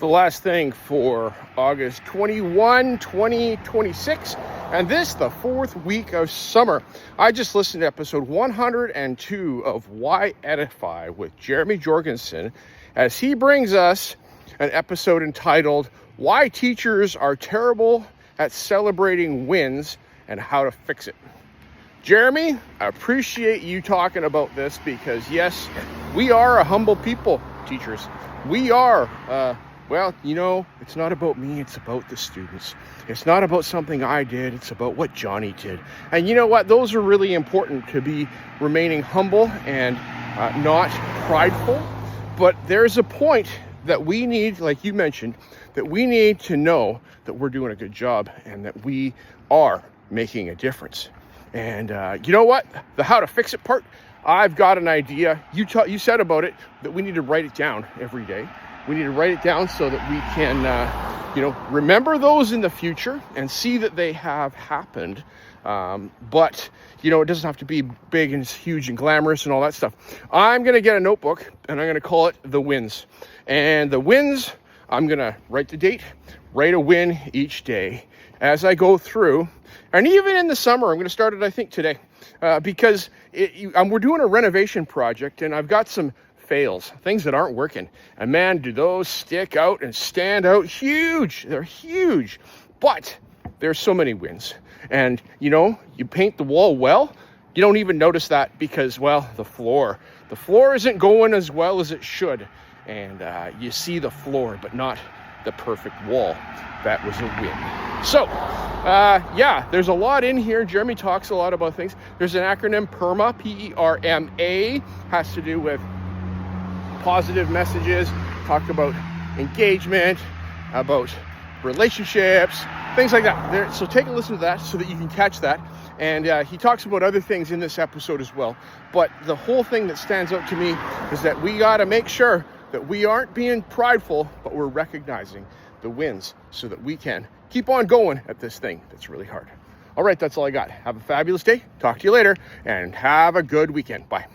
The last thing for August 21, 2026, and this, the fourth week of summer. I just listened to episode 102 of Why Edify with Jeremy Jorgensen as he brings us an episode entitled Why Teachers Are Terrible at Celebrating Wins and How to Fix It. Jeremy, I appreciate you talking about this because, yes, we are a humble people, teachers. We are, it's not about me, it's about the students. It's not about something I did, it's about what Johnny did. And you know what? Those are really important, to be remaining humble and not prideful. But there's a point that we need, like you mentioned, that we need to know that we're doing a good job and that we are making a difference. And you know what? The how to fix it part, I've got an idea. You said about it that we need to write it down every day. We need to write it down so that we can, remember those in the future and see that they have happened. But, it doesn't have to be big and huge and glamorous and all that stuff. I'm going to get a notebook and I'm going to call it The Wins. And the wins, I'm going to write the date, write a win each day as I go through. And even in the summer, I'm going to start it, I think, today. Because we're doing a renovation project and I've got some fails, things that aren't working. And man, do those stick out and stand out huge. They're huge. But there's so many wins. And, you paint the wall well, you don't even notice that because, the floor isn't going as well as it should. And you see the floor, but not the perfect wall. That was a win. So, there's a lot in here. Jeremy talks a lot about things. There's an acronym, PERMA, P-E-R-M-A, has to do with positive messages, talk about engagement, about relationships, things like that. So take a listen to that so that you can catch that. And he talks about other things in this episode as well. But the whole thing that stands out to me is that we got to make sure that we aren't being prideful, but we're recognizing the wins so that we can keep on going at this thing that's really hard. All right, that's all I got. Have a fabulous day. Talk to you later and have a good weekend. Bye.